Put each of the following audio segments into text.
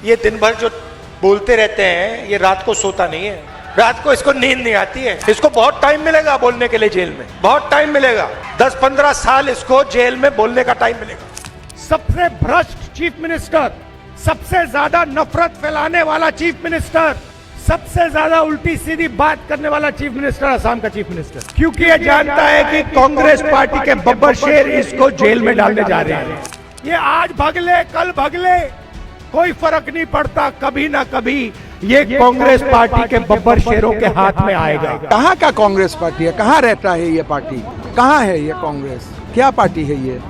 ये दिन भर जो बोलते रहते हैं, ये रात को सोता नहीं है, रात को इसको नींद नहीं आती है। इसको बहुत टाइम मिलेगा बोलने के लिए जेल में, बहुत टाइम मिलेगा, 10-15 साल इसको जेल में बोलने का टाइम मिलेगा। सबसे भ्रष्ट चीफ मिनिस्टर, सबसे ज्यादा नफरत फैलाने वाला चीफ मिनिस्टर, सबसे ज्यादा उल्टी सीधी बात करने वाला चीफ मिनिस्टर असम का चीफ मिनिस्टर, क्योंकि ये जानता है कि कांग्रेस पार्टी के बब्बर शेर इसको जेल में डालने जा रहे हैं। ये आज भगले कल भगले कोई फर्क नहीं पड़ता, कभी ना कभी ये कांग्रेस पार्टी के बब्बर शेरों के हाथ में आएगा। कहाँ का कांग्रेस पार्टी है, कहाँ रहता है ये पार्टी, कहाँ है ये कांग्रेस, क्या पार्टी है ये?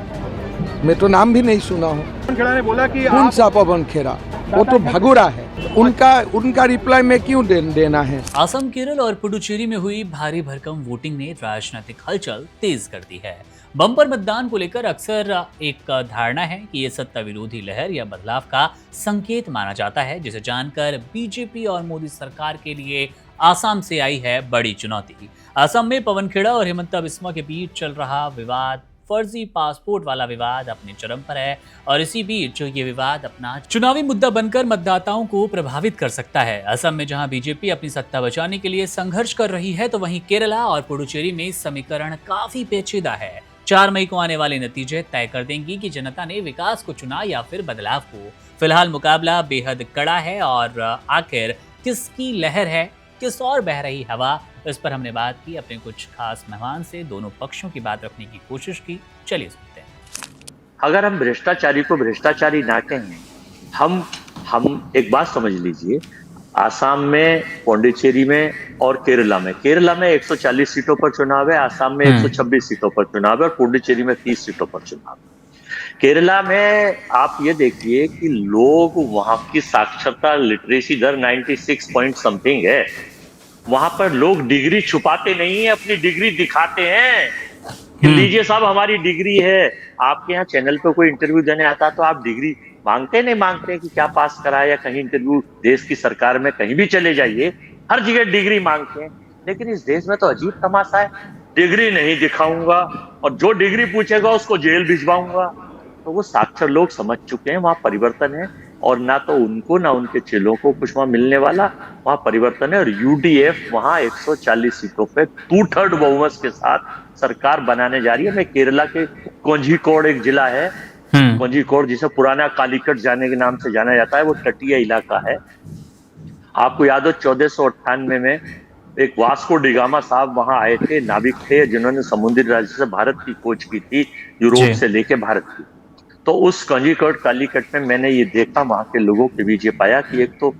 मैं तो नाम भी नहीं सुना हूँ। पवन खेड़ा ने बोला कि कौन सा पवन खेड़ा? वो तो भगोड़ा है, उनका रिप्लाई में क्यों देना है? असम, केरल और पुडुचेरी में हुई भारी भरकम वोटिंग ने राजनीतिक हलचल तेज कर दी है। बम्पर मतदान को लेकर अक्सर एक धारणा है कि ये सत्ता विरोधी लहर या बदलाव का संकेत माना जाता है, जिसे जानकर बीजेपी और मोदी सरकार के लिए आसाम से आई है बड़ी चुनौती। असम में पवन खेड़ा और हिमंता बिस्वा के बीच चल रहा विवाद, फर्जी पासपोर्ट वाला विवाद अपने चरम पर है और इसी बीच ये विवाद अपना चुनावी मुद्दा बनकर मतदाताओं को प्रभावित कर सकता है। असम में जहां बीजेपी अपनी सत्ता बचाने के लिए संघर्ष कर रही है, तो वहीं केरला और पुडुचेरी में समीकरण काफी पेचीदा है। 4 मई को आने वाले नतीजे तय कर देंगी कि जनता ने विकास को चुना या फिर बदलाव को। फिलहाल मुकाबला बेहद कड़ा है और आखिर किसकी लहर है, किस और बह रही हवा, इस पर हमने बात की अपने कुछ खास मेहमान से, दोनों पक्षों की बात रखने की कोशिश की। चलिए सुनते हैं। अगर हम भ्रष्टाचारी को भ्रष्टाचारी ना कहें, हम एक बात समझ लीजिए, आसाम में, पौंडीचेरी में और केरला में 140 सीटों पर चुनाव है, आसाम में 126 सीटों पर चुनाव है और पुडुचेरी में 30 सीटों पर चुनाव है। केरला में आप ये देखिए कि लोग, वहां की साक्षरता लिटरेसी दर 96 पॉइंट समथिंग है। वहां पर लोग डिग्री छुपाते नहीं है, अपनी डिग्री दिखाते हैं कि लीजिए साहब हमारी डिग्री है। आपके यहाँ चैनल पे कोई इंटरव्यू देने आता तो आप डिग्री मांगते नहीं मांगते कि क्या पास करा है, या कहीं इंटरव्यू देश की सरकार में कहीं भी चले जाइए, हर जगह डिग्री मांगते हैं। लेकिन इस देश में तो अजीब तमाशा है, डिग्री नहीं दिखाऊंगा और जो डिग्री पूछेगा उसको जेल भिजवाऊंगा। तो वो साक्षर लोग समझ चुके हैं वहां परिवर्तन है, और ना तो उनको ना उनके चेलों को कुछ वहां मिलने वाला, वहां परिवर्तन है। और यूडीएफ वहां 140 सीटों पे 2/3 बहुमत के साथ सरकार बनाने जा रही है। मैं केरला के कोझिकोड एक जिला है, कोझिकोड जिसे पुराना कालीकट जाने के नाम से जाना जाता है, वो तटीय इलाका है। आपको याद हो 1498 में एक वास्को डिगामा साहब वहां आए थे, नाविक थे जिन्होंने समुद्री राज्य से भारत की खोज की थी, यूरोप से लेके भारत की। तो उस कोझिकोड कालीकट में मैंने ये देखा, वहां के लोगों के बीच ये पाया कि एक तो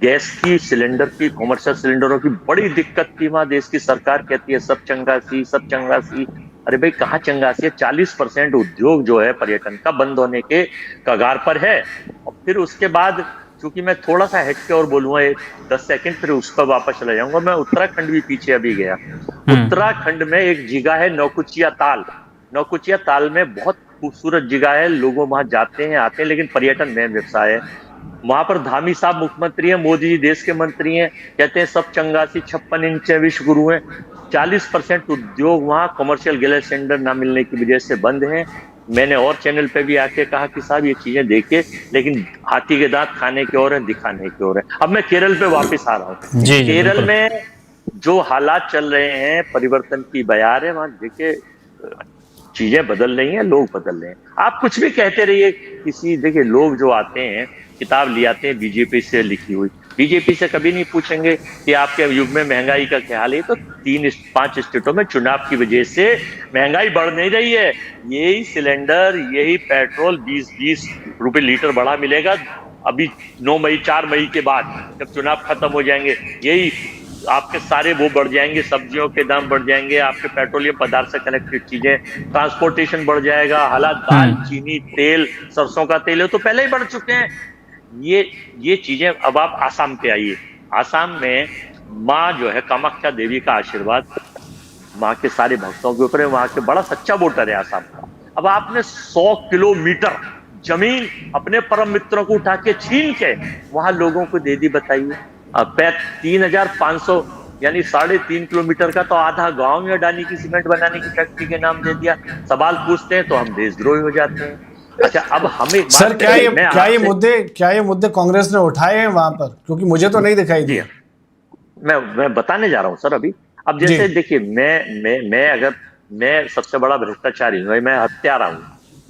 गैस की, सिलेंडर की, कॉमर्शियल सिलेंडरों की बड़ी दिक्कत थी। वहां देश की सरकार कहती है सब चंगासी, सब चंगासी। अरे भाई कहाँ चंगासी है? 40% उद्योग जो है पर्यटन का बंद होने के कगार पर है। और फिर उसके बाद, चूंकि मैं थोड़ा सा हट के और बोलूंगा 10 सेकंड, फिर उस पर वापस चला जाऊंगा। मैं उत्तराखंड भी पीछे अभी गया। उत्तराखंड में एक जगह है नौकुचिया ताल। नौकुचिया ताल में बहुत खूबसूरत जगह है, लोग वहां जाते हैं, आते हैं, लेकिन पर्यटन में व्यवसाय है। वहां पर धामी साहब मुख्यमंत्री हैं, मोदी जी देश के मंत्री हैं, कहते हैं सब चंगासी, 56 इंच विश्व गुरु हैं। 40% उद्योग वहां कमर्शियल गैस सिलेंडर ना मिलने की वजह से बंद हैं। मैंने और चैनल पे भी आके कहा कि साहब ये चीजें देखिए, लेकिन हाथी के दांत खाने के और है, दिखाने के और है। अब मैं केरल पे वापस आ रहा हूँ। केरल में जो हालात चल रहे हैं, परिवर्तन की बयार है, वहां देखिए चीजें बदल रही हैं, लोग बदल रहे हैं। आप कुछ भी कहते रहिए, देखिए लोग जो आते हैं, किताब ले आते हैं बीजेपी से लिखी हुई, बीजेपी से कभी नहीं पूछेंगे कि आपके युग में महंगाई का क्या हाल है। तो 3-5 स्टेटों में चुनाव की वजह से महंगाई बढ़ नहीं रही है। यही सिलेंडर, यही पेट्रोल 20-20 रुपए लीटर बढ़ा मिलेगा अभी 4 मई के बाद, जब चुनाव खत्म हो जाएंगे। यही आपके सारे वो बढ़ जाएंगे, सब्जियों के दाम बढ़ जाएंगे, आपके पेट्रोलियम पदार्थ से कनेक्टेड चीजें, ट्रांसपोर्टेशन बढ़ जाएगा, हालात दाल, चीनी, तेल, सरसों का तेल है तो पहले ही बढ़ चुके हैं। ये चीजें। अब आप आसाम पे आइए। आसाम में माँ जो है कामाख्या देवी का आशीर्वाद वहां के सारे भक्तों के ऊपर है, वहां के बड़ा सच्चा वोटर है आसाम का। अब आपने 100 किलोमीटर जमीन अपने परम मित्रों को उठा के छीन के वहां लोगों को दे दी, बताइए। 3,500 यानी 3.5 किलोमीटर का तो आधा गांव में अडानी की सीमेंट बनाने की फैक्ट्री के नाम दे दिया। सवाल पूछते हैं तो हम देशद्रोही हो जाते हैं। अच्छा, अब हम एक सर बात करें, मैं क्या ये मुद्दे कांग्रेस ने उठाए हैं वहां पर, क्योंकि मुझे तो नहीं दिखाई दिया। मैं बताने जा रहा हूं सर अभी। अब जी। जैसे देखिए, मैं अगर मैं सबसे बड़ा भ्रष्टाचारी हूं, मैं हत्यारा हूं,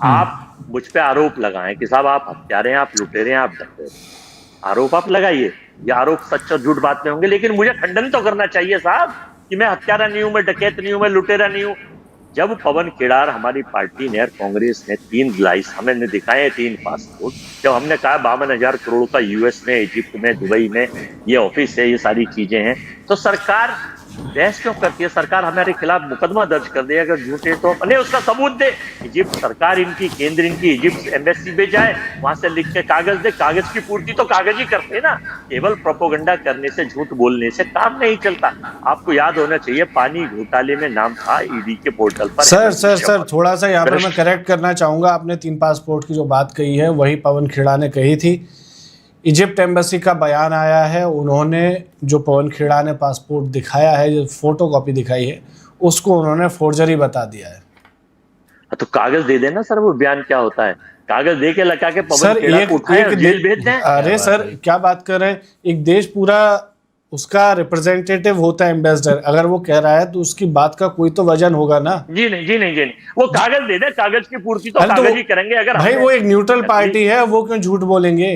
आप मुझ पे आरोप लगाएं कि साहब आप हत्यारे हैं, आप लुटेरे हैं, आप डकैत हैं। आरोप आप लगाइए, ये आरोप सच और झूठ बात में होंगे, लेकिन मुझे खंडन तो करना चाहिए साहब कि मैं हत्यारा नहीं हूं, मैं डकैत नहीं हूं, मैं लुटेरा नहीं हूं। जब पवन खेड़ार हमारी पार्टी ने और कांग्रेस ने 3 लाइस हमें दिखाए, 3 पासपोर्ट, जब हमने कहा 52,000 करोड़ का यूएस में, इजिप्ट में, दुबई में ये ऑफिस है, ये सारी चीजें हैं, तो सरकार बहस क्यों करती है? सरकार हमारे खिलाफ मुकदमा दर्ज कर दे अगर झूठे, तो अपने उसका सबूत दे। इजिप्ट सरकार इनकी, केंद्र इनकी इजिप्ट एम्बेसी पे जाए, वहां से लिख के कागज दे। कागज की पूर्ति तो कागज ही करते हैं ना, केवल प्रोपोगंडा करने से, झूठ बोलने से काम नहीं चलता। आपको याद होना चाहिए, पानी घोटाले में नाम था ईडी के पोर्टल पर। सर थोड़ा सा यहाँ पर मैं करेक्ट करना चाहूंगा। आपने 3 पासपोर्ट की जो बात कही है वही पवन खेड़ा ने कही थी। इजिप्ट एम्बेसी का बयान आया है, उन्होंने जो पवन खेड़ा ने पासपोर्ट दिखाया है, जो फोटो कॉपी दिखाई है, उसको उन्होंने फोर्जरी बता दिया है। तो कागज दे देना सर, वो बयान क्या होता है? कागज दे के लगा के पवन खेड़ा को उठाए और जेल भेज दें। अरे सर क्या बात कर रहे हैं, एक देश पूरा उसका रिप्रेजेंटेटिव होता है एम्बेसडर, अगर वो कह रहा है तो उसकी बात का कोई तो वजन होगा ना। जी नहीं, वो कागज दे दे, कागज की पूर्ति तो कागज ही करेंगे। अगर भाई वो एक न्यूट्रल पार्टी है, वो क्यों झूठ बोलेंगे?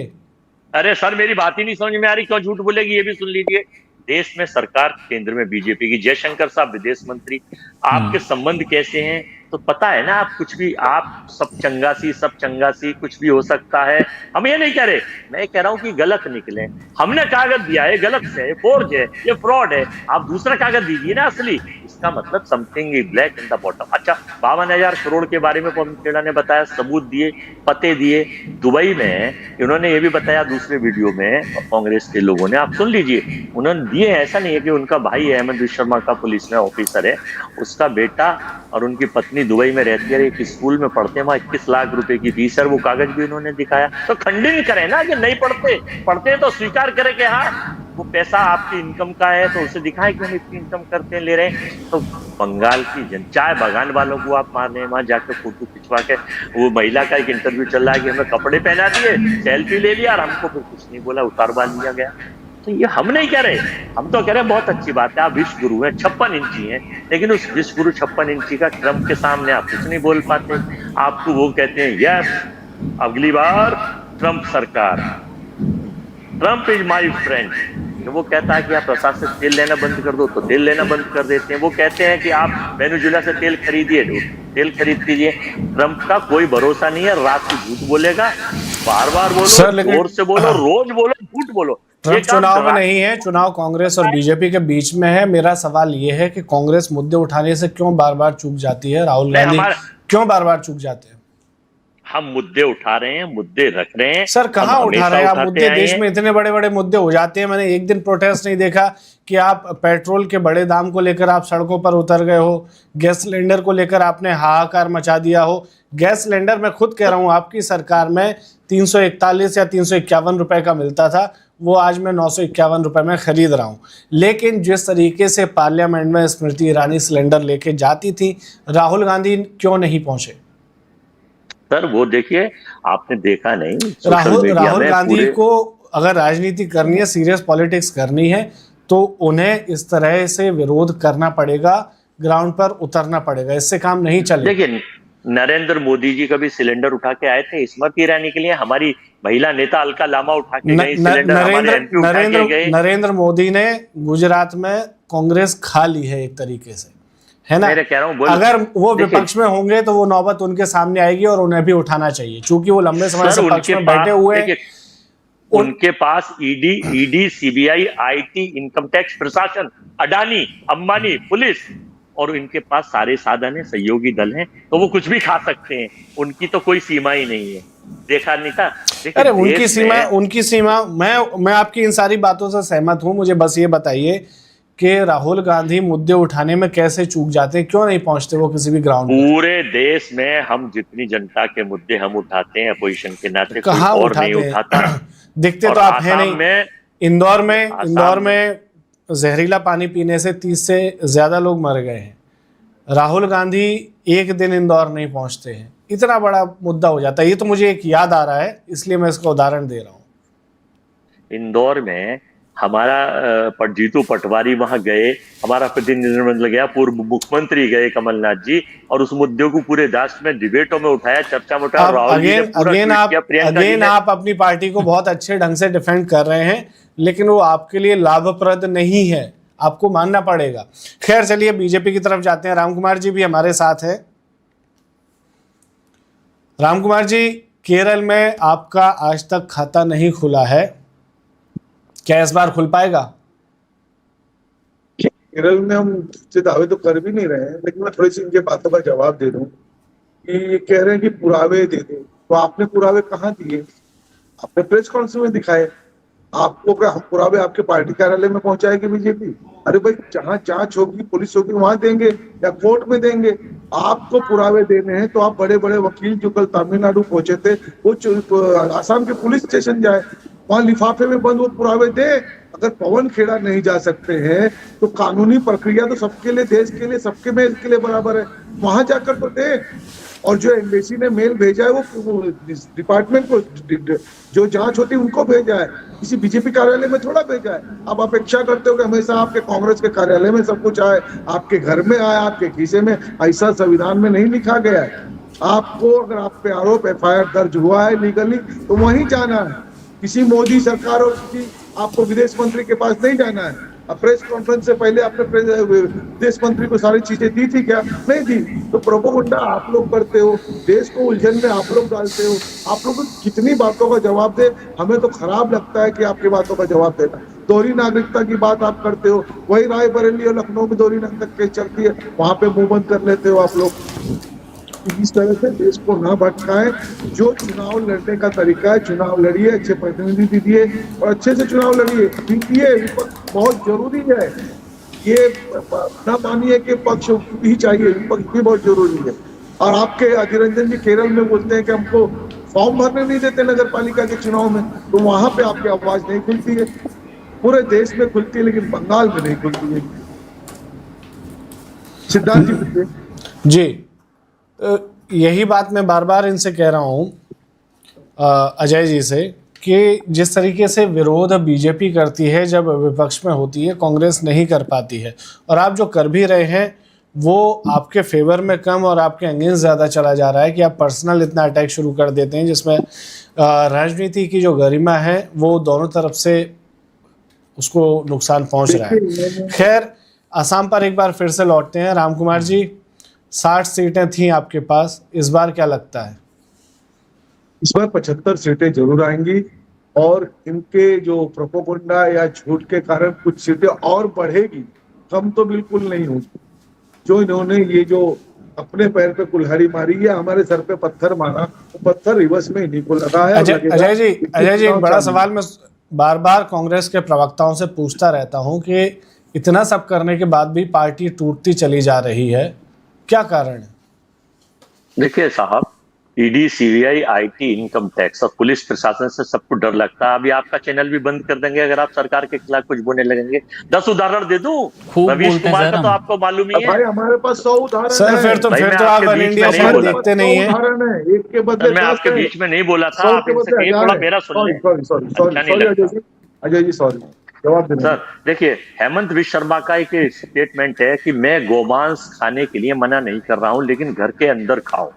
अरे सर मेरी बात ही नहीं समझ में आ रही, क्यों झूठ बोलेगी? ये भी सुन लीजिए, देश में सरकार, केंद्र में बीजेपी की, जयशंकर साहब विदेश मंत्री, आपके संबंध कैसे हैं तो पता है ना। आप कुछ भी, आप सब चंगासी कुछ भी हो सकता है। हम ये नहीं कह रहे, मैं कह रहा हूं कि गलत निकले। हमने कागज दिया है, गलत से, फोर्ज है, ये फ्रॉड है, आप दूसरा कागज दीजिए ना असली। इसका मतलब something is black in the bottom. अच्छा, 52,000 करोड़ के बारे में पवन खेड़ा ने बताया, सबूत दिए, पते दिए। दुबई में इन्होंने ये भी बताया दूसरे वीडियो में, कांग्रेस के लोगों ने, आप सुन लीजिए, उन्होंने दिए। ऐसा नहीं है कि उनका भाई है, अहमद विश्वकर्मा का पुलिस में ऑफिसर है, उसका बेटा और उनकी पत्नी दुबई में रहती है, एक स्कूल में पढ़ते हैं, वहां 21 लाख रुपए की फीस है, वो कागज भी उन्होंने दिखाया। तो खंडन करें ना कि नहीं पढ़ते हैं तो स्वीकार करें कि हाँ वो पैसा आपकी इनकम का है, तो उसे दिखाएं कि हम इतनी इनकम करते हैं, ले रहे हैं। तो बंगाल की चाय बागान वालों को आप मारने हैं, वहां जाकर फोटो खिंचवा के। वो महिला का एक इंटरव्यू चल रहा है कि हमें कपड़े पहना दिए, सेल्फी ले लिया और हमको फिर कुछ नहीं बोला, उतारवा लिया गया। तो ये हम नहीं कह रहे, हम तो कह रहे हैं बहुत अच्छी बात है, आप विश्व गुरु हैं, 56 इंची हैं, लेकिन उस विश्व गुरु 56 इंची का ट्रंप के सामने आप कुछ नहीं बोल पाते। आपको वो कहते हैं यस अगली बार ट्रंप सरकार, ट्रंप इज माय फ्रेंड। वो कहता है कि आप प्रशासन से तेल लेना बंद कर दो तो तेल लेना बंद कर देते हैं। वो कहते हैं कि आप वेनेजुएला से तेल खरीदिए, तेल खरीद लीजिए। ट्रंप का कोई भरोसा नहीं है, रात को झूठ बोलेगा, बार बार बोलो, जोर से बोलो, रोज बोलो, झूठ बोलो। ट्रंप चुनाव में नहीं है, चुनाव कांग्रेस और बीजेपी के बीच में है। मेरा सवाल ये है कि कांग्रेस मुद्दे उठाने से क्यों बार बार चूक जाती है, राहुल गांधी क्यों बार बार चूक जाते हैं? हम मुद्दे उठा रहे हैं, मुद्दे रख रहे हैं। सर कहाँ उठा रहे हैं आप मुद्दे? देश में इतने बड़े बड़े मुद्दे हो जाते हैं, मैंने एक दिन प्रोटेस्ट नहीं देखा कि आप पेट्रोल के बड़े दाम को लेकर आप सड़कों पर उतर गए हो, गैस सिलेंडर को लेकर आपने हाहाकार मचा दिया हो। गैस सिलेंडर मैं खुद कह रहा हूँ, आपकी सरकार में 341 या 351 रुपए का मिलता था, वो आज मैं 951 रुपए में खरीद रहा हूँ। लेकिन जिस तरीके से पार्लियामेंट में स्मृति ईरानी सिलेंडर लेके जाती थी, राहुल गांधी क्यों नहीं पहुंचे? सर वो देखिए, आपने देखा नहीं, राहुल गांधी को अगर राजनीति करनी है, सीरियस पॉलिटिक्स करनी है, तो उन्हें इस तरह से विरोध करना पड़ेगा, ग्राउंड पर उतरना पड़ेगा, इससे काम नहीं चलेगा। देखिए नरेंद्र मोदी जी कभी सिलेंडर उठा के आए थे स्मृति ईरानी के लिए, हमारी महिला नेता अलका लामा उठा के गई सिलेंडर, हमारे एमपी उठा के गए। नरेंद्र मोदी ने गुजरात में कांग्रेस खा ली है एक तरीके से, है ना? कह रहा हूं, अगर वो विपक्ष में होंगे तो वो नौबत उनके सामने आएगी और उन्हें भी उठाना चाहिए, क्योंकि वो लंबे समय से पक्ष में बैठे हुए। उनके पास ED, CBI, IT, income tax प्रशासन, अडानी, अंबानी, पुलिस, और इनके पास सारे साधन है, सहयोगी दल हैं, तो वो कुछ भी खा सकते हैं। उनकी तो कोई सीमा ही नहीं है, देखा नहीं था? अरे उनकी सीमा मैं आपकी इन सारी बातों से सहमत हूं। मुझे बस ये बताइए कि राहुल गांधी मुद्दे उठाने में कैसे चूक जाते हैं, क्यों नहीं पहुंचते वो किसी भी ग्राउंड पर? पूरे देश में हम जितनी जनता के मुद्दे हम उठाते हैं अपोजिशन के नाते, कहाँ उठाता? दिखते तो आप है नहीं। इंदौर में जहरीला पानी पीने से 30 से ज्यादा लोग मर गए हैं। राहुल गांधी एक दिन इंदौर नहीं पहुंचते हैं। इतना बड़ा मुद्दा हो जाता है। ये तो मुझे एक याद आ रहा है, इसलिए मैं इसका उदाहरण दे रहा हूँ। इंदौर में हमारा जीतू पटवारी वहां गए, हमारा प्रतिनिधिमंडल गया, पूर्व मुख्यमंत्री गए कमलनाथ जी, और उस मुद्दे को पूरे राष्ट्र में डिबेटों में उठाया, चर्चा में उठाया। राहुल जी ने पूरा ट्वीट किया, प्रियंका जी ने। आप अपनी पार्टी को बहुत अच्छे ढंग से डिफेंड कर रहे हैं, लेकिन वो आपके लिए लाभप्रद नहीं है, आपको मानना पड़ेगा। खैर चलिए बीजेपी की तरफ जाते हैं। राम कुमार जी भी हमारे साथ है। राम कुमार जी, केरल में आपका आज तक खाता नहीं खुला है, क्या इस बार खुल पाएगा? केरल में हम से दावे तो कर भी नहीं रहे हैं, लेकिन मैं थोड़ी सी इनके बातों का जवाब दे दूं कि ये कह रहे हैं कि पुरावे दे दो, तो आपने पुरावे कहाँ दिए? आपने प्रेस कॉन्फ्रेंस में दिखाए। आपको क्या हम पुरावे आपके पार्टी कार्यालय में पहुंचाएगी बीजेपी? अरे भाई, जहां जांच होगी, पुलिस होगी, वहां देंगे या कोर्ट में देंगे। आपको पुरावे देने हैं तो आप बड़े बड़े वकील जो कल तमिलनाडु पहुंचे थे, वो आसाम के पुलिस स्टेशन जाए, वहां लिफाफे में बंद वो पुरावे दे। अगर पवन खेड़ा नहीं जा सकते हैं तो कानूनी प्रक्रिया तो सबके लिए, देश के लिए, सबके में के लिए बराबर है, वहां जाकर तो दे। और जो एम्बेसी ने मेल भेजा है वो डिपार्टमेंट को, जो जांच होती है उनको भेजा है, किसी बीजेपी कार्यालय में थोड़ा भेजा है। अब अपेक्षा करते हो कि हमेशा आपके कांग्रेस के कार्यालय में सब कुछ आए, आपके घर में आए, आपके खीसे में? ऐसा संविधान में नहीं लिखा गया है। आपको अगर आप पे आरोप FIR दर्ज हुआ है लीगली तो वहीं जाना है, किसी मोदी सरकार और किसी आपको विदेश मंत्री के पास नहीं जाना है। अब प्रेस कॉन्फ्रेंस से पहले आपने विदेश मंत्री को सारी चीजें दी थी क्या? नहीं दी। तो प्रोपोगंडा आप लोग करते हो, देश को उलझन में आप लोग डालते हो। आप लोग कितनी बातों का जवाब दे, हमें तो खराब लगता है कि आपकी बातों का जवाब देना। दोहरी नागरिकता की बात आप करते हो, वही रायबरेली और लखनऊ में दोहरी नागरिकता केस चलती है, वहां पे मुंह बंद कर लेते हो आप लोग। इस तरह से देश को ना भटकाएं। जो चुनाव लड़ने का तरीका है, चुनाव लड़िए, अच्छे प्रतिनिधि दीजिए और अच्छे से चुनाव लड़िए, जीतिए। विपक्ष बहुत जरूरी है, ये ना मानिए कि पक्ष ही चाहिए, विपक्ष भी बहुत जरूरी है। और आपके अधीर रंजन जी केरल में बोलते हैं कि हमको फॉर्म भरने नहीं देते नगर पालिका के चुनाव में, तो वहां पे आपकी आवाज नहीं खुलती है। पूरे देश में खुलती है लेकिन बंगाल में नहीं खुलती है। सिद्धार्थ जी यही बात मैं बार बार इनसे कह रहा हूँ अजय जी से, कि जिस तरीके से विरोध बीजेपी करती है जब विपक्ष में होती है, कांग्रेस नहीं कर पाती है। और आप जो कर भी रहे हैं वो आपके फेवर में कम और आपके अगेंस्ट ज़्यादा चला जा रहा है, कि आप पर्सनल इतना अटैक शुरू कर देते हैं जिसमें राजनीति की जो गरिमा है वो दोनों तरफ से उसको नुकसान पहुँच रहा है। खैर, असम पर एक बार फिर से लौटते हैं। राम कुमार जी, 60 सीटें थी आपके पास, इस बार क्या लगता है? इस बार 75 सीटें जरूर आएंगी और इनके जो प्रोपोगंडा या झूठ के कारण कुछ सीटें और बढ़ेगी, कम तो बिल्कुल नहीं होगी। जो इन्होंने ये जो अपने पैर पे कुल्हाड़ी मारी है, हमारे सर पे पत्थर मारा, वो पत्थर रिवर्स में इन्हीं को लगा है। अजय जी एक बड़ा सवाल मैं बार बार कांग्रेस के प्रवक्ताओं से पूछता रहता हूं कि इतना सब करने के बाद भी पार्टी टूटती चली जा रही है, क्या कारण है? देखिए साहब, ED, CBI, IT, income tax और पुलिस प्रशासन से सबको डर लगता है। अभी आपका चैनल भी बंद कर देंगे अगर आप सरकार के खिलाफ कुछ बोलने लगेंगे। 10 उदाहरण दे दूं रवीश कुमार का, तो आपको मालूम ही है। भाई हमारे पास 100 उदाहरण सर, फिर तो आप ऑल इंडिया में देखते नहीं है। एक के बदले मैं आपके बीच में नहीं बोला था, आप इनसे कहीं थोड़ा मेरा सुन लें। अजय जी सॉरी, जवाब देना। सर देखिए, हेमंत विश्व शर्मा का एक स्टेटमेंट है कि मैं गोमांस खाने के लिए मना नहीं कर रहा हूं, लेकिन घर के अंदर खाओ।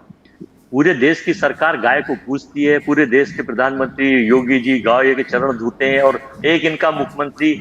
पूरे देश की सरकार गाय को पूजती है, पूरे देश के प्रधानमंत्री योगी जी गाय के चरण धोते हैं, और एक इनका मुख्यमंत्री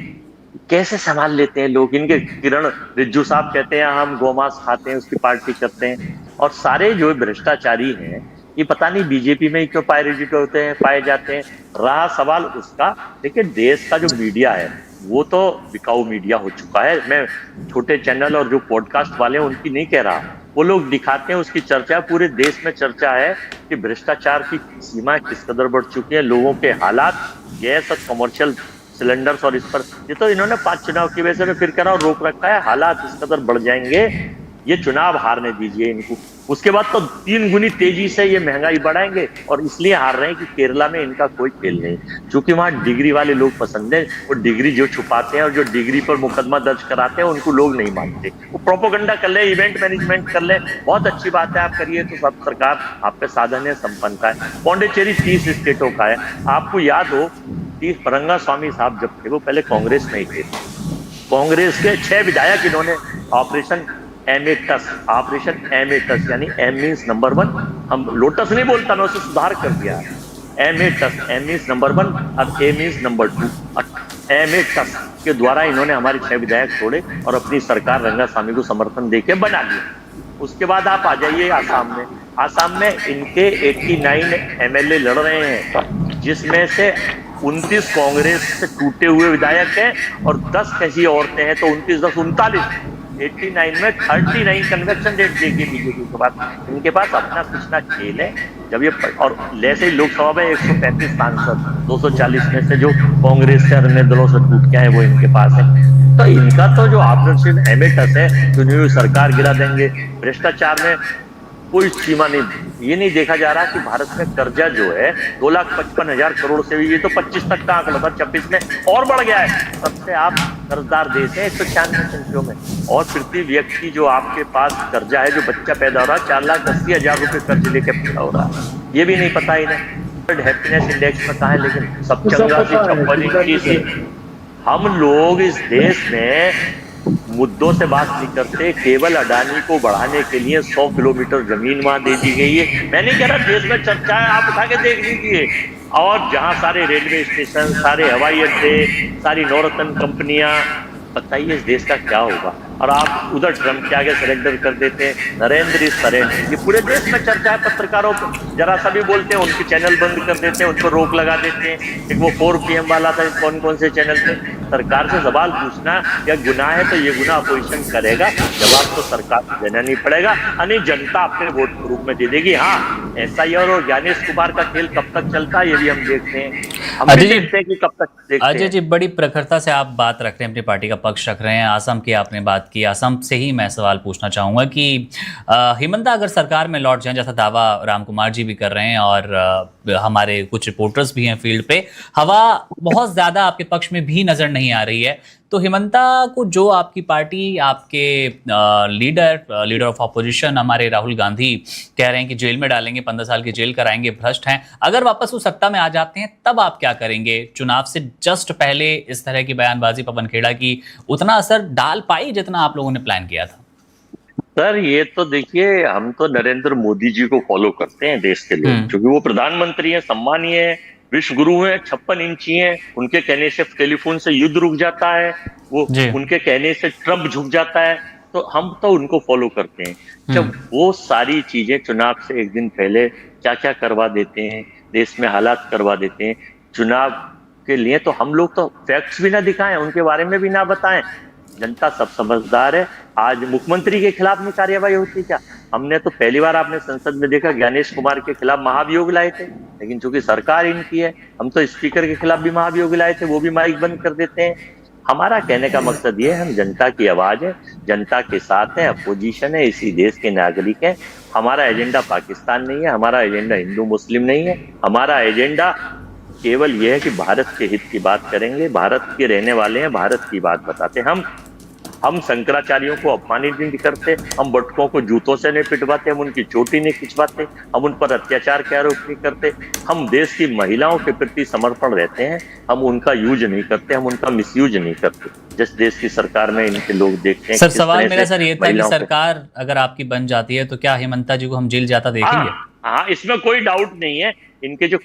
कैसे संभाल लेते हैं लोग। इनके किरण रिज्जू साहब कहते हैं हम गोमांस खाते हैं, उसकी पार्टी करते हैं। और सारे जो भ्रष्टाचारी हैं ये पता नहीं बीजेपी में ही क्यों पाए जाते हैं। रहा सवाल उसका, देखिए देश का जो मीडिया है वो तो बिकाऊ मीडिया हो चुका है। मैं छोटे चैनल और जो पॉडकास्ट वाले हैं उनकी नहीं कह रहा, वो लोग दिखाते हैं, उसकी चर्चा पूरे देश में चर्चा है कि भ्रष्टाचार की सीमा किस कदर बढ़ चुकी है, लोगों के हालात, गैस और कमर्शियल सिलेंडर्स, और इस पर ये तो इन्होंने 5 चुनाव की वजह से फिर कह रहा हूं रोक रखा है। हालात इस कदर बढ़ जाएंगे ये चुनाव हारने दीजिए इनको। उसके बाद तो 3 गुनी तेजी से ये महंगाई बढ़ाएंगे और इसलिए हार रहे हैं कि केरला में इनका कोई खेल नहीं, क्योंकि वहां डिग्री वाले लोग पसंद है। वो डिग्री जो छुपाते हैं और जो डिग्री पर मुकदमा दर्ज कराते हैं उनको लोग नहीं मानते। वो प्रोपोगंडा कर ले, इवेंट मैनेजमेंट कर ले, बहुत अच्छी बात है, आप करिए, तो सब सरकार आप पे साधन है, संपन्नता है। पौंडीचेरी 30 स्टेटों का है। आपको याद हो कि रंगास्वामी साहब जब थे वो पहले कांग्रेस में ही थे। कांग्रेस के 6 विधायक इन्होंने ऑपरेशन एमेटस यानी एम मीन्स नंबर 1, हम लोटस नहीं बोलता, मैं उसे सुधार कर दिया। एमेटस, एम मीन्स नंबर 1 और ए मीन्स नंबर 2। एमेटस के द्वारा इन्होंने हमारे 6 विधायक छोड़े और अपनी सरकार रंगास्वामी को समर्थन देके बना लिया। उसके बाद आप आ जाइए आसाम में। आसाम में इनके 89 एमएलए लड़ रहे हैं, जिसमें से 29 कांग्रेस से टूटे हुए विधायक हैं और 10 कैसी औरतें हैं, तो 29 10 39। 89 में 39 कन्वेक्शन रेट देगी बीजेपी के पास। इनके पास अपना कुछ ना खेल है। जब ये और जैसे ही लोकसभा में 135 सांसद 240 में से जो कांग्रेस से अन्य दलों से टूट के आए वो इनके पास है। तो इनका तो जो ऑपरेशन एमेटस है, जो सरकार गिरा देंगे। भ्रष्टाचार में कोई सीमा नहीं, ये नहीं देखा जा रहा कि भारत में कर्जा जो है 2,55,000 करोड़ से भी, ये तो 25 तक का आंकड़ा था, 26 में और बढ़ गया है। सबसे आप कर्जदार देश है 196 संख्यों में। और प्रति व्यक्ति जो आपके पास कर्जा है, जो बच्चा पैदा हो रहा है, 4,80,000 रुपए कर्ज लेके पैदा हो रहा है, ये भी नहीं पता इन्हें। हैप्पीनेस इंडेक्स में कहा है, लेकिन सब चंगा सी 56 हम लोग इस देश में मुद्दों से बात नहीं करते। केवल अडानी को बढ़ाने के लिए 100 किलोमीटर जमीन वहां दे दी गई है। मैं नहीं कह रहा देश में चर्चा है, आप उठा के देख लीजिए। और जहां सारे रेलवे स्टेशन, सारे हवाई अड्डे, सारी नवरत्न कंपनियां, बताइए इस देश का क्या होगा। और आप उधर ट्रम्प के आगे सरेंडर कर देते हैं, नरेंद्र इज सरेंडर। ये पूरे देश में चर्चा है। पत्रकारों को जरा सा भी बोलते हैं उनके चैनल बंद कर देते हैं, उन पर रोक लगा देते हैं। एक वो 4 PM वाला था, कौन कौन से चैनल पे। सरकार से सवाल पूछना या गुनाह है तो ये गुनाह अपोजिशन करेगा, जवाब तो सरकार को देना नहीं पड़ेगा, यानी जनता अपने वोट के रूप में दे देगी। हाँ, SIR और ज्ञानेश कुमार का खेल कब तक चलता है ये भी हम देखते हैं। हम भी देखते हैं कि कब तक देखते हैं। अजय जी, बड़ी प्रखरता से आप बात रख रहे हैं, अपनी पार्टी का पक्ष रख रहे हैं। आसाम की आपने बात की, आसाम से ही मैं सवाल पूछना चाहूंगा कि हिमंता अगर सरकार में लौट जाए, जैसा दावा राम कुमार जी भी कर रहे हैं और हमारे कुछ रिपोर्टर्स भी हैं फील्ड पे, हवा बहुत ज्यादा आपके पक्ष में भी नजर नहीं आ रही है, तो हिमंता को जो आपकी पार्टी, आपके लीडर ऑफ ऑपोजिशन हमारे राहुल गांधी कह रहे हैं कि जेल में डालेंगे, 15 साल की जेल कराएंगे, भ्रष्ट हैं, अगर वापस वो सत्ता में आ जाते हैं तब आप क्या करेंगे? चुनाव से जस्ट पहले इस तरह की बयानबाजी पवन खेड़ा की उतना असर डाल पाई जितना आप लोगों ने प्लान किया था? सर, ये तो देखिए, हम तो नरेंद्र मोदी जी को फॉलो करते हैं देश के लोग, क्योंकि वो प्रधानमंत्री हैं, सम्मानीय है, विश्व गुरु हैं, 56 इंची हैं। उनके कहने से टेलीफोन से युद्ध रुक जाता है, वो उनके कहने से ट्रम्प झुक जाता है, तो हम तो उनको फॉलो करते हैं। जब वो सारी चीजें चुनाव से एक दिन पहले क्या क्या करवा देते हैं, देश में हालात करवा देते हैं चुनाव के लिए, तो हम लोग तो फैक्ट्स भी ना दिखाएं, उनके बारे में भी ना बताएं। जनता सब समझदार है। आज मुख्यमंत्री के खिलाफ में कार्यवाही होती क्या? हमने तो पहली बार आपने संसद में देखा, ज्ञानेश कुमार के खिलाफ महाभियोग लाए थे, लेकिन चूंकि सरकार इनकी है, हम तो स्पीकर के खिलाफ भी महाभियोग लाए थे, वो भी माइक बंद कर देते हैं। हमारा कहने का मकसद ये है, हम जनता की आवाज है, जनता के साथ है, अपोजिशन है, इसी देश के नागरिक हैं। हमारा एजेंडा पाकिस्तान नहीं है, हमारा एजेंडा हिंदू मुस्लिम नहीं है, हमारा एजेंडा केवल यह है कि भारत के हित की बात करेंगे, भारत के रहने वाले हैं, भारत की बात बताते हैं। हम शंकराचार्यों को अपमानित नहीं करते, हम बटकों को जूतों से नहीं पिटवाते, हम उनकी चोटी नहीं खिंचवाते, हम उन पर अत्याचार के आरोप नहीं करते, हम देश की महिलाओं के प्रति समर्पण रहते हैं, हम उनका यूज नहीं करते, हम उनका मिसयूज नहीं करते। जिस देश की सरकार में इनके लोग देखते हैं। सर, सवाल मेरा सर ये था कि सरकार अगर आपकी बन जाती है तो क्या हिमंता जी को हम जेल जाता देखेंगे? हाँ, इसमें कोई डाउट नहीं है। इनके जो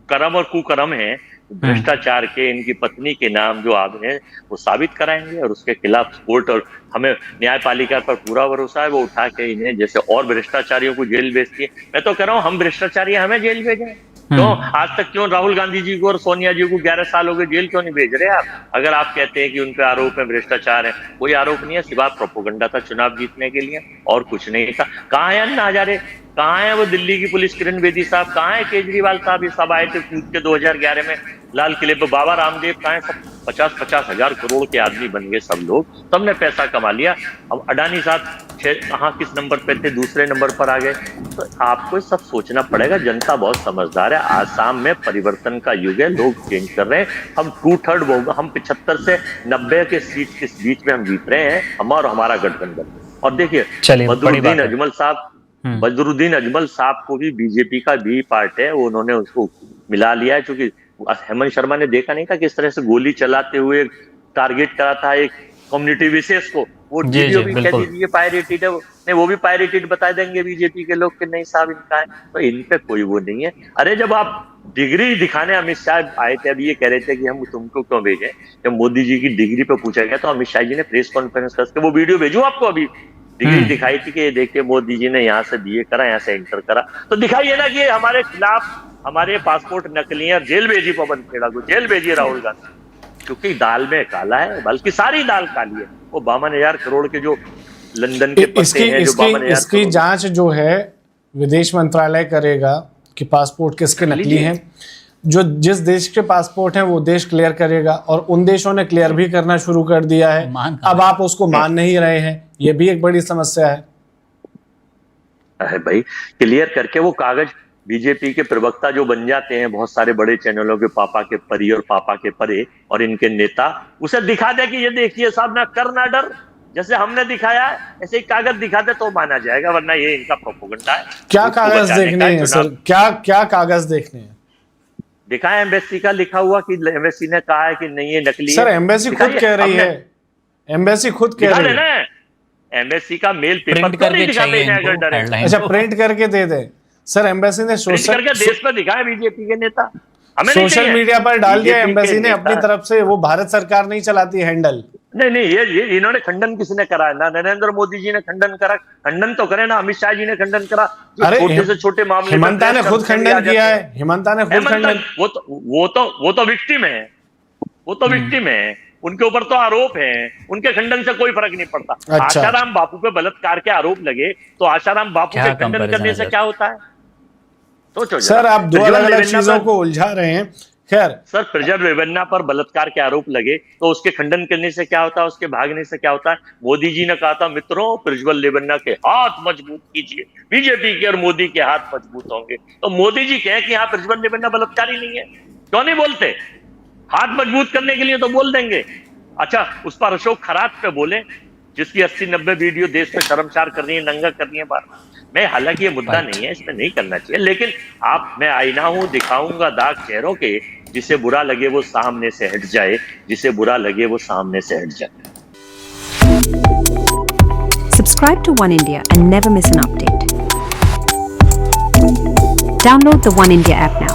कर्म और कुकर्म है, भ्रष्टाचार के, इनकी पत्नी के नाम जो आप हैं वो साबित कराएंगे, और उसके खिलाफ कोर्ट और हमें न्यायपालिका पर पूरा भरोसा है, वो उठा के इन्हें जैसे और भ्रष्टाचारियों को जेल भेजती है। मैं तो कह रहा हूँ, हम भ्रष्टाचारी हमें जेल भेजें। तो आज तक क्यों राहुल गांधी जी को और सोनिया जी को 11 साल हो गए, जेल क्यों नहीं भेज रहे आप? अगर आप कहते हैं कि उन पे आरोप है, भ्रष्टाचार है, कोई आरोप नहीं है, सिवा प्रोपोगंडा था चुनाव जीतने के लिए, और कुछ नहीं था। कहाँ है अन्ना हजारे, कहाँ है वो दिल्ली की पुलिस किरण बेदी साहब, कहाँ है केजरीवाल साहब? ये सब आए थे कूद के 2011 में लाल किले पे, बाबा रामदेव कहाँ है? सब 50-50 हजार करोड़ के आदमी बन गए सब लोग, सबने पैसा कमा लिया। अब अडानी साहब कहाँ किस नंबर पे थे, दूसरे नंबर पर आ गए। तो आपको सब सोचना पड़ेगा। जनता बहुत समझदार है। आसाम में परिवर्तन का युग है, लोग चेंज कर रहे हैं। हम 2/3 हम 75 से 90 के सीट के बीच में हम जीत रहे हैं, हम और हमारा गठबंधन। और देखिए बदरुद्दीन अजमल साहब को भी बीजेपी का बी पार्ट है, वो उन्होंने उसको मिला लिया है, क्योंकि हेमंत शर्मा ने देखा नहीं था किस तरह से गोली चलाते हुए टारगेट करा था एक कम्युनिटी विशेष को। वो वीडियो भी कह दीजिए पायरेटेड है, नहीं वो भी पायरेटेड बता देंगे बीजेपी के लोग कि नहीं साहब इनका है। तो इन पे कोई वो नहीं है। अरे जब आप डिग्री दिखाने अमित शाह आए थे, अभी ये कह रहे थे कि हम तुमको क्यों भेजे, जब मोदी जी की डिग्री पे पूछा गया तो अमित शाह जी ने प्रेस कॉन्फ्रेंस करके वो वीडियो भेजू आपको, अभी डिग्री दिखाई थी कि ये देखिए मोदी जी ने यहाँ से बीए करा, यहाँ से इंटर करा। तो दिखाइए ना कि हमारे खिलाफ हमारे पासपोर्ट नकली है, जेल भेजी पवन खेड़ा को, जेल भेजिए राहुल गांधी, क्योंकि दाल में काला है, बल्कि सारी दाल काली है। वो 52,000 करोड़ के जो लंदन के पत्ते हैं, जो 52,000 इसकी जांच जो है विदेश मंत्रालय करेगा कि पासपोर्ट किसके नकली हैं। जो जिस देश के पासपोर्ट हैं वो देश क्लियर करेगा, और उन देशों ने क्लियर भी करना शुरू कर दिया है। अब आप उसको मान नहीं रहे हैं, ये भी एक बड़ी समस्या है। अरे भाई क्लियर करके वो कागज बीजेपी के प्रवक्ता जो बन जाते हैं बहुत सारे बड़े चैनलों के, पापा के परी और पापा के परे और इनके नेता, उसे दिखा दे कि ये देखिए साहब ना कर ना डर, जैसे हमने दिखाया ऐसे ही कागज दिखा दे तो माना जाएगा, वरना ये इनका प्रोपेगेंडा है। क्या कागज देखने हैं सर, क्या कागज देखने हैं? दिखाया एम्बेसी का लिखा हुआ कि एम्बेसी ने कहा है कि नहीं ये नकली सर है। एम्बेसी खुद कह रही है, एम्बेसी खुद कह रही है। एम्बेसी का मेल पेपर करके नहीं दिखाते हैं अगर डरे। अच्छा प्रिंट करके दे दे सर। एम्बेसी ने सोशल देश पर दिखाया बीजेपी के नेता, हमें सोशल मीडिया पर डाल दिया एम्बेसी ने अपनी तरफ से। वो भारत सरकार नहीं चलाती हैंडल। नहीं ये इन्होंने खंडन किसने करा ना, नरेंद्र मोदी जी ने खंडन करा, खंडन तो करे ना, अमित शाह जी ने खंडन करा। अरे छोटे से छोटे मामले हिमंता ने खुद खंडन किया है, हिमंता ने खुद खंडन। वो तो विक्टिम है, वो तो विक्टिम है, उनके ऊपर तो आरोप है, उनके खंडन से कोई फर्क नहीं पड़ता। अच्छा। आशाराम बापू पे बलात्कार के आरोप लगे तो आशाराम बापू के खंडन करने से क्या होता है? सोचो सर, आप दो अलग अलग चीजों को उलझा रहे हैं। खैर सर, प्रज्वल रेवन्ना पर बलात्कार के आरोप लगे तो उसके खंडन करने से क्या होता है, उसके भागने से क्या होता है? मोदी जी ने कहा था मित्रों प्रज्वल रेवन्ना के हाथ मजबूत कीजिए, बीजेपी के और मोदी के हाथ मजबूत होंगे। तो मोदी जी कहें कि हाँ प्रज्वल रेवन्ना बलात्कारी नहीं है, क्यों नहीं बोलते? हाथ मजबूत करने के लिए तो बोल देंगे। अच्छा, उस पर अशोक खरात पे बोले जिसकी 80-90 वीडियो देश में शर्मसार कर रही है, नंगा कर रही है बार। मैं हालांकि ये मुद्दा नहीं है, इसमें नहीं करना चाहिए, लेकिन मैं आईना हूं, दिखाऊंगा दाग चेहरों के, जिसे बुरा लगे वो सामने से हट जाए, जिसे बुरा लगे वो सामने से हट जाए। Subscribe to One India and never miss an update. Download the One India app now.